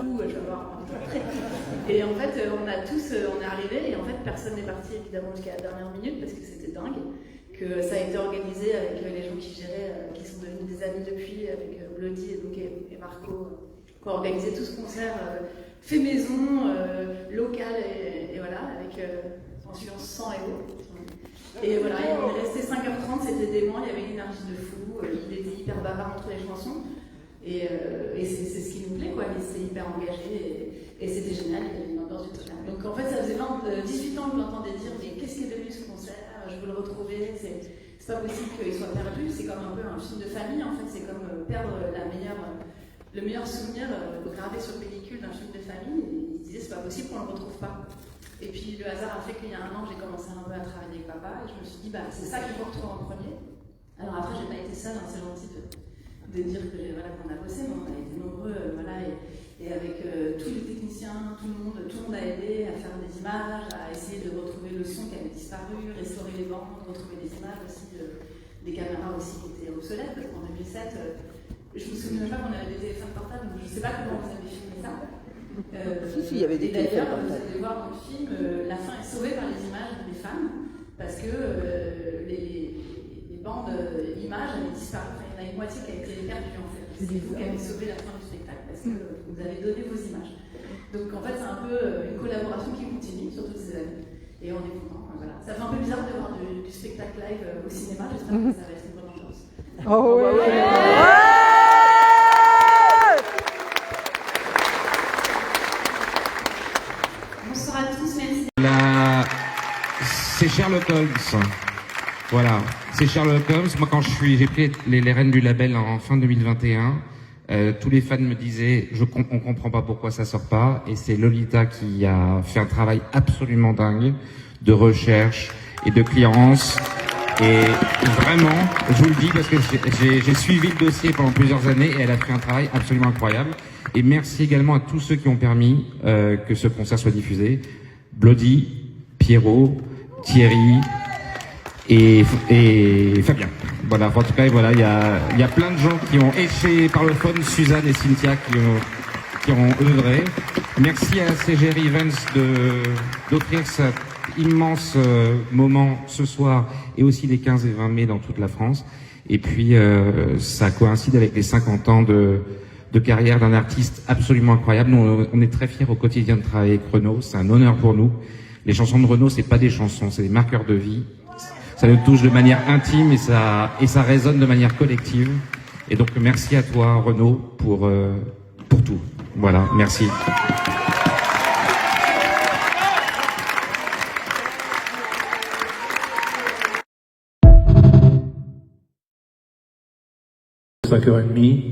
trou, je vais avoir un peu. Et en fait, on est arrivés, et en fait, personne n'est parti évidemment jusqu'à la dernière minute parce que c'était dingue. Que ça a été organisé avec les gens qui géraient, qui sont devenus des amis depuis, avec Bloody et Marco, qui ont organisé tout ce concert fait maison, local, et voilà, avec en suivant 100 héros. Et voilà, il est resté 5h30, c'était dément, il y avait une énergie de fou, il était hyper bavard entre les chansons. Et c'est ce qui nous plaît, quoi. Il s'est hyper engagé et c'était génial, il y avait une ambiance du total. Donc en fait, ça faisait 18 ans que je l'entendais dire, mais qu'est-ce qui est devenu ce concert? Je veux le retrouver, c'est pas possible qu'il soit perdu, c'est comme un peu un film de famille, en fait, c'est comme perdre le meilleur souvenir gravé sur pellicule d'un film de famille. Et il se disait, c'est pas possible qu'on le retrouve pas. Et puis le hasard a fait qu'il y a un an, j'ai commencé un peu à travailler avec papa, et je me suis dit, bah, c'est ça qu'il faut retrouver en premier. Alors après, j'ai pas été seule, hein, c'est gentil de dire que voilà, qu'on a bossé, mais on a été nombreux, voilà, et avec tous les techniciens, tout le monde a aidé à faire des images, à essayer de retrouver le son qui avait disparu, restaurer les bandes, retrouver des images aussi, des caméras aussi qui étaient obsolètes, parce qu'en 2007, je me souviens pas qu'on avait des téléphones portables, donc je sais pas comment vous avez filmé ça. Si, il y avait des téléphones portables. Vous allez voir dans le film, la fin est sauvée par les images des femmes, parce que les bandes images avaient disparu. Enfin, il y en a une moitié qui a été perdue en fait. C'est vous qui avez sauvé la fin du spectacle parce que vous avez donné vos images. Donc en fait, c'est un peu une collaboration qui continue sur toutes ces années. Et on est content. Voilà. Ça fait un peu bizarre de voir du spectacle live au cinéma. J'espère que ça va être une bonne ambiance. Oh ouais. Bonsoir à tous, merci. C'est Sherlock Holmes. Voilà, c'est Sherlock Holmes. Moi, quand j'ai pris les rênes du label en fin 2021, tous les fans me disaient, on comprend pas pourquoi ça sort pas. Et c'est Lolita qui a fait un travail absolument dingue de recherche et de clearance. Et vraiment, je vous le dis parce que j'ai suivi le dossier pendant plusieurs années et elle a fait un travail absolument incroyable. Et merci également à tous ceux qui ont permis que ce concert soit diffusé. Bloody, Pierrot, Thierry et Fabien. Voilà, en tout cas, voilà, il y a plein de gens qui ont, et chez Parlophone, Suzanne et Cynthia qui ont œuvré. Merci à CGR Events d'offrir cet immense moment ce soir et aussi les 15 et 20 mai dans toute la France. Et puis, ça coïncide avec les 50 ans de carrière d'un artiste absolument incroyable. Nous, on est très fiers au quotidien de travailler avec Renaud. C'est un honneur pour nous. Les chansons de Renaud, c'est pas des chansons, c'est des marqueurs de vie. Ça nous touche de manière intime et ça résonne de manière collective. Et donc, merci à toi, Renaud, pour tout. Voilà, merci. À 5h30,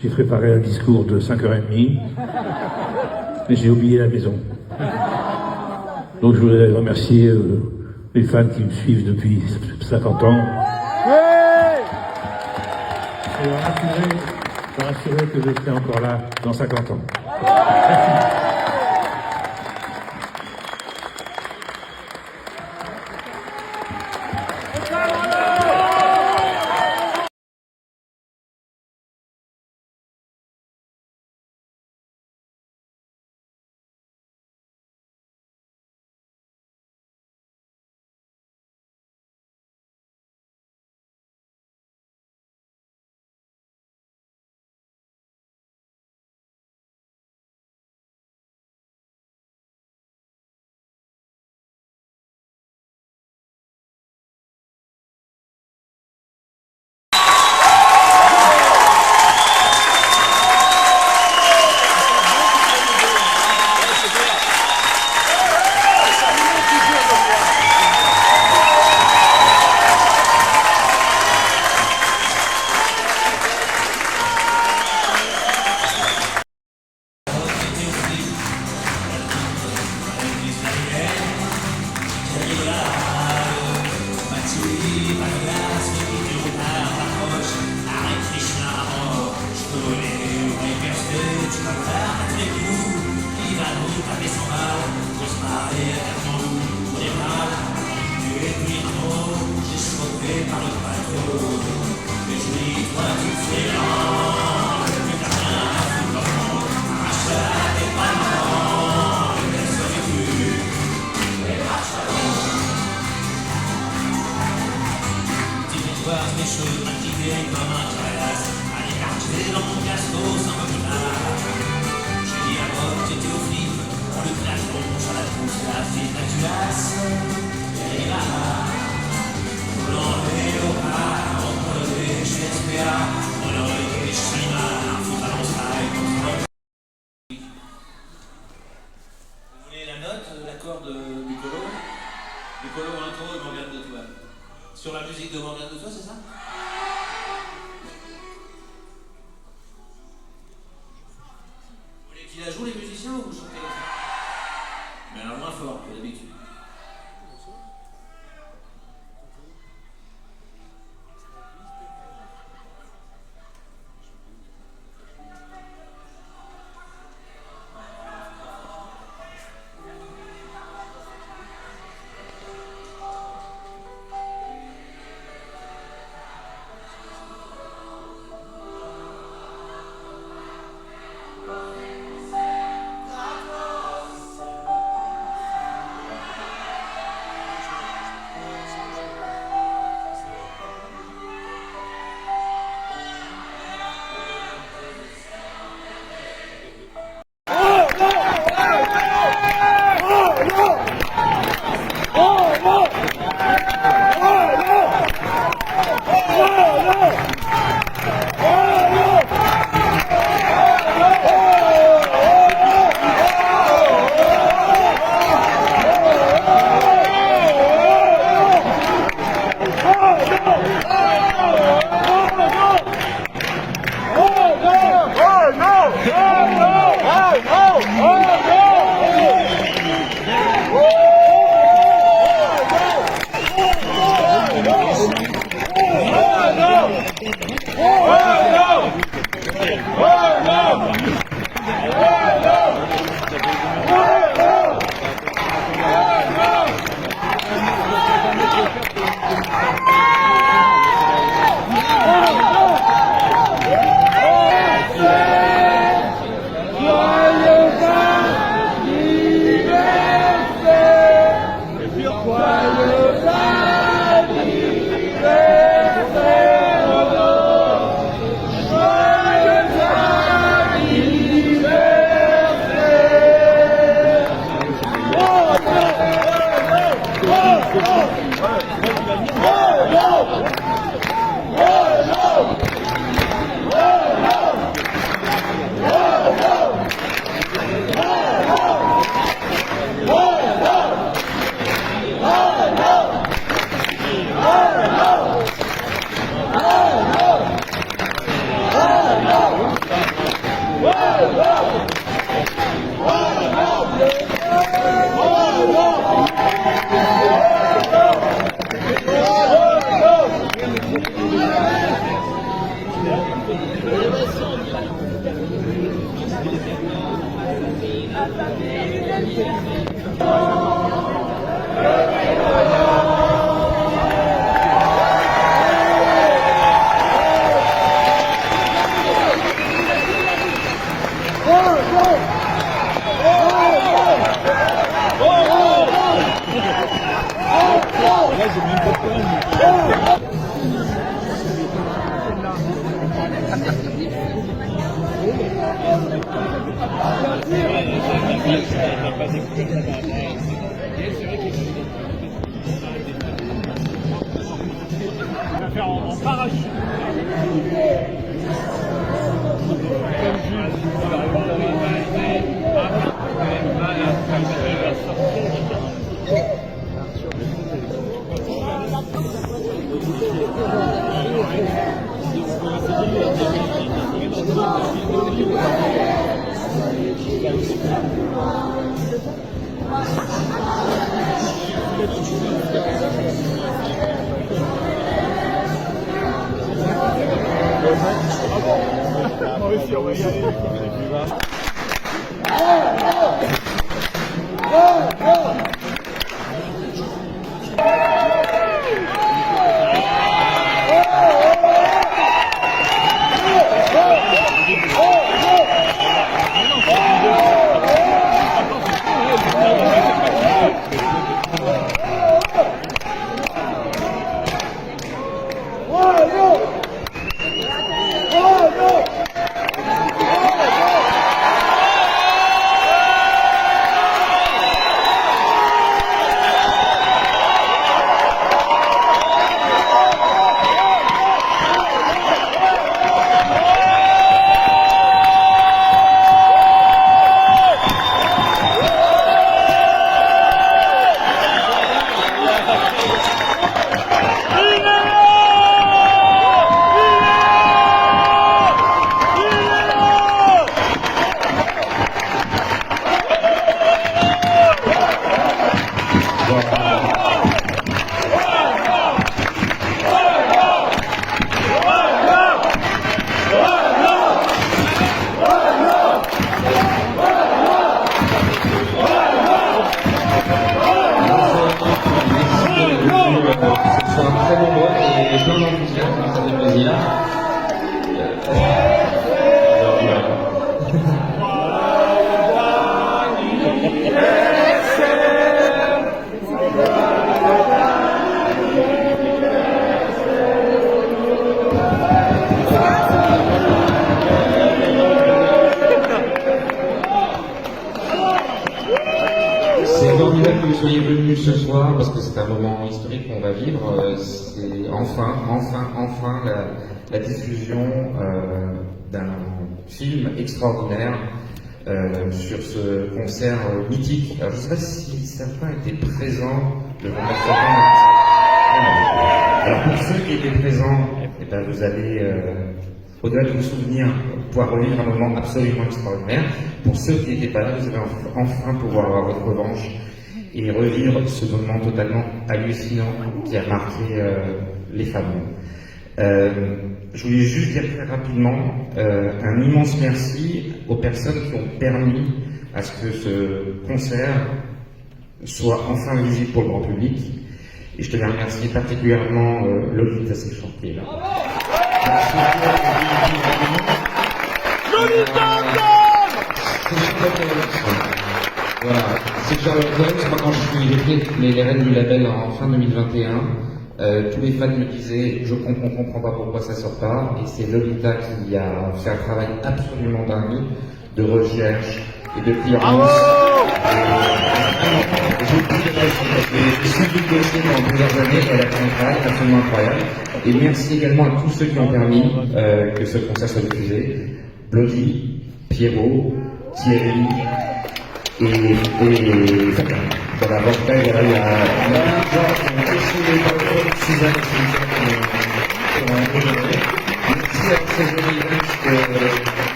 j'ai préparé un discours de 5h30, mais j'ai oublié la maison. Donc je voudrais remercier les fans qui me suivent depuis 50 ans. Et leur assurer que je serai encore là dans 50 ans. Merci. tu la joues les musiciens ou vous chantez aussi? Mais alors moins fort que d'habitude. C'est formidable que vous soyez venus ce soir parce que c'est un moment historique qu'on va vivre. C'est enfin la diffusion d'un film extraordinaire sur ce concert mythique. Alors, je ne sais pas si certains étaient présents devant la soirée. Alors pour ceux qui étaient présents, eh ben, vous allez, au-delà de vos souvenirs, pouvoir revivre un moment absolument extraordinaire. Pour ceux qui n'étaient pas là, vous allez enfin pouvoir avoir votre revanche et revivre ce moment totalement hallucinant qui a marqué les femmes. Je voulais juste dire très rapidement un immense merci aux personnes qui ont permis à ce que ce concert soit enfin visible pour le grand public. Et je tenais à remercier particulièrement Lolita Séchant qui est là. Voilà, c'est Charlotte Holmes. Moi, quand j'ai fait les reines du label en fin 2021, tous les fans me disaient on comprend pas pourquoi ça sort pas, et c'est Lolita qui a fait un travail absolument dingue de recherche et de clearance. J'ai suivi le dossier pendant plusieurs années, elle a fait un travail absolument incroyable. Et merci également à tous ceux qui ont permis que ce concert soit diffusé. Bloody, Pierrot, Thierry et Fabien. Voilà, bon, voilà, il y a plein de gens qui ont échoué par le Suzanne qui ont un peu donné. Merci à ces jolis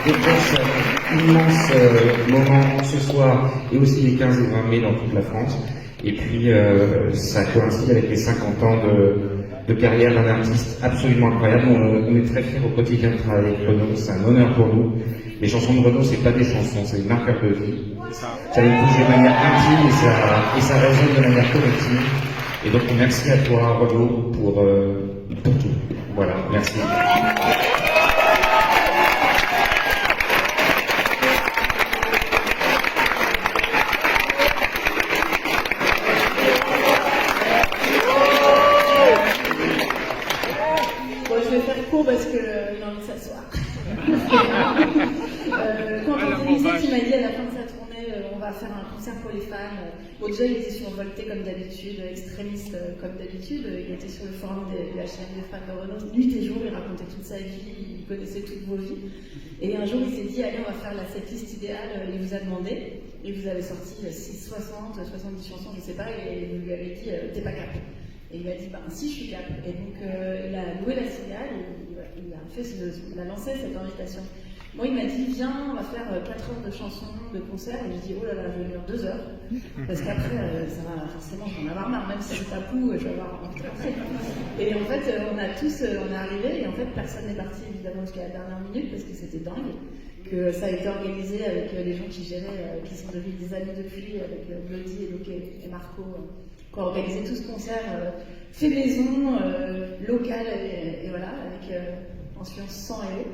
de passer un immense moment ce soir et aussi les 15 et 20 mai dans toute la France. Et puis ça coïncide avec les 50 ans de carrière d'un artiste absolument incroyable. On est très fiers au quotidien de travailler avec Renaud, c'est un honneur pour nous. Les chansons de Renaud, c'est pas des chansons, c'est des marqueurs de vie. Ça les touche de manière intime et ça résonne de manière collective. Et donc merci à toi Renaud pour tout. Voilà, merci. Parce que j'ai envie de s'asseoir. Quand on disait qu'il m'a dit à la fin de sa tournée, on va faire un concert pour les fans. Bon, déjà, il était survolté comme d'habitude, extrémiste comme d'habitude. Il était sur le forum du HM des fans de Renaud. Nuit et jour, il racontait toute sa vie, il connaissait toutes vos vies. Et un jour, il s'est dit, allez, on va faire la setlist idéale. Il vous a demandé, et vous avez sorti 60, 70 chansons, je sais pas, et vous lui avez dit, t'es pas cap. Et il m'a dit, si, je suis cap. Et donc, il a loué la cigale, il a lancé cette invitation. Moi, il m'a dit, viens, on va faire 4 heures de chansons, de concerts. Et je dis, oh là là, je vais venir 2 heures. Parce qu'après, ça va, forcément, j'en ai avoir marre. Même si c'est pas pou, je vais avoir envie de rentrer. Et en fait, on est arrivés, et en fait, personne n'est parti, évidemment, jusqu'à la dernière minute, parce que c'était dingue. Que ça a été organisé avec les gens qui géraient, qui sont devenus des amis depuis, avec Bloody et Marco, qui ont organisé tout ce concert fait maison, local, et voilà, avec influence sang et eau.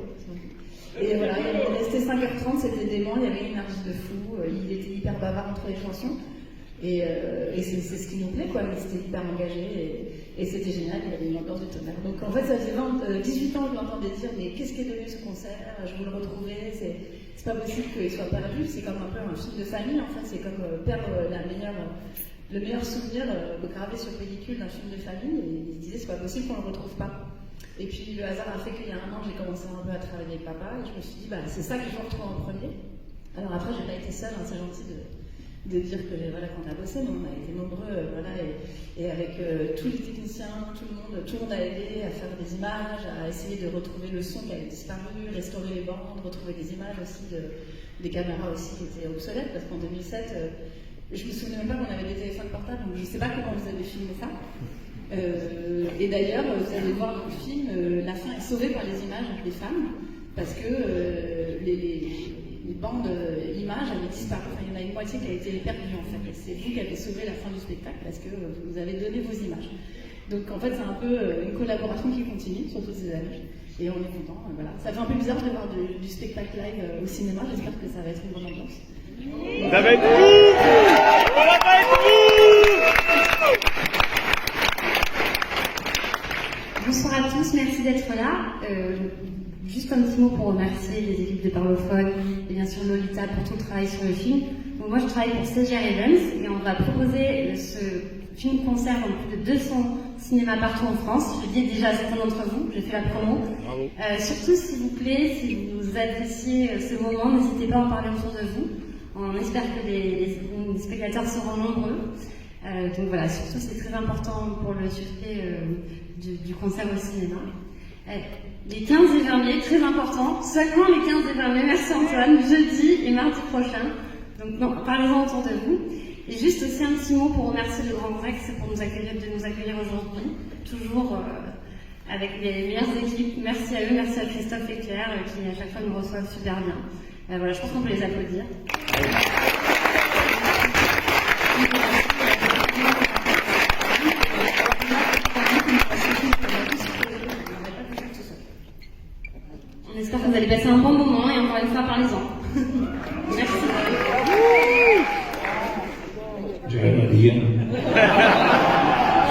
Et voilà, il est resté 5h30, c'était dément, il y avait une énergie de fou, il était hyper bavard entre les chansons. Et c'est ce qui nous plaît, quoi. Il était hyper engagé et c'était génial, il y avait une ambiance de tonnerre. Donc en fait, ça faisait 18 ans que je l'entendais dire, mais qu'est-ce qui est devenu ce concert? Je veux le retrouver, c'est pas possible qu'il soit perdu, c'est comme un peu un film de famille, en fait, c'est comme perdre le meilleur souvenir gravé sur pellicule d'un film de famille, et il disait, c'est pas possible qu'on le retrouve pas. Et puis le hasard a fait qu'il y a un an, j'ai commencé un peu à travailler avec papa, et je me suis dit, c'est ça que je retrouve en premier. Alors après, j'ai pas été seule, hein, c'est gentil de dire que qu'on a bossé, mais on a été nombreux, et avec tous les techniciens, tout le monde a aidé à faire des images, à essayer de retrouver le son qui avait disparu, restaurer les bandes, retrouver des images aussi, des caméras aussi qui étaient obsolètes, parce qu'en 2007, je me souvenais même pas qu'on avait des téléphones portables, donc je sais pas comment vous avez filmé ça. Et d'ailleurs, vous allez voir dans le film, la fin est sauvée par les images des femmes, parce que les bandes images avaient disparu. Enfin, il y en a une moitié qui a été perdue en fait. Et c'est vous qui avez sauvé la fin du spectacle parce que vous avez donné vos images. Donc en fait, c'est un peu une collaboration qui continue sur toutes ces images. Et on est content, voilà. Ça fait un peu bizarre de voir du spectacle live au cinéma, j'espère que ça va être une bonne ambiance. Ça va être fou! Ça va être fou! Bonsoir à tous, merci d'être là. Juste un petit mot pour remercier les équipes de Parlophone et bien sûr Lolita pour tout le travail sur le film. Donc moi je travaille pour Stagiaire Events et on va proposer ce film-concert dans plus de 200 cinémas partout en France. Je le dis déjà à certains d'entre vous, j'ai fait la promo. Surtout s'il vous plaît, si vous appréciez ce moment, n'hésitez pas à en parler autour de vous. On espère que les spectateurs seront nombreux. Donc voilà, surtout c'est très important pour le succès du concert au cinéma. Les 15 et 20 mai, très important, seulement les 15 et 20 mai, merci Antoine, jeudi et mardi prochain. Donc non, parlez-en autour de vous. Et juste aussi un petit mot pour remercier le Grand Rex de nous accueillir aujourd'hui, toujours avec les meilleures équipes. Merci à eux, merci à Christophe et Claire qui à chaque fois nous reçoivent super bien. Voilà, je pense qu'on peut les applaudir. On espère que vous allez passer un bon moment et encore une fois, parlez-en. Merci. J'ai rien à dire.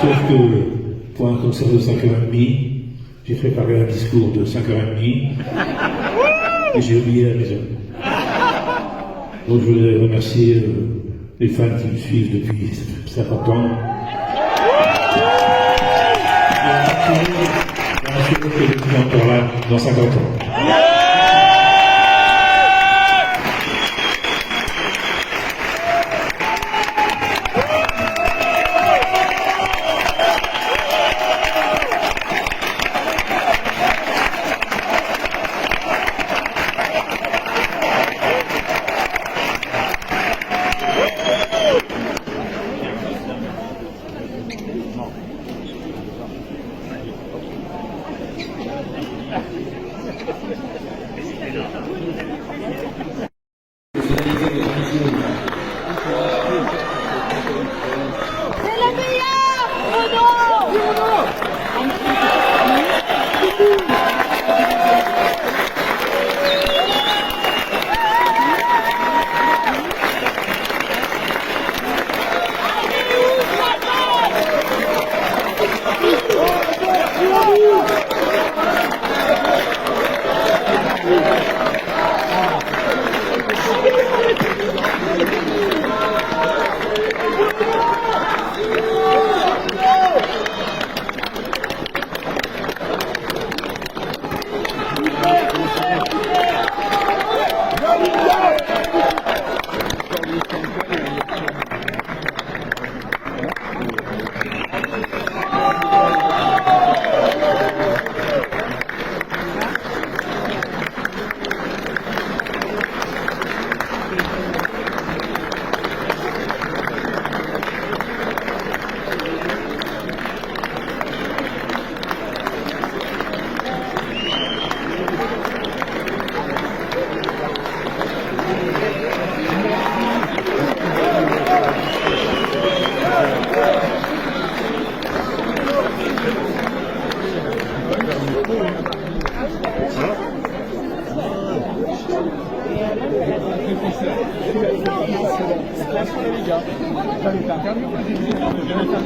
Sauf que pour un concert de 5h30, j'ai préparé un discours de 5h30 et j'ai oublié la maison. Donc je voudrais remercier les fans qui me suivent depuis 50 ans. Et rassurez que je suis encore là dans 50 ans.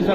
C'est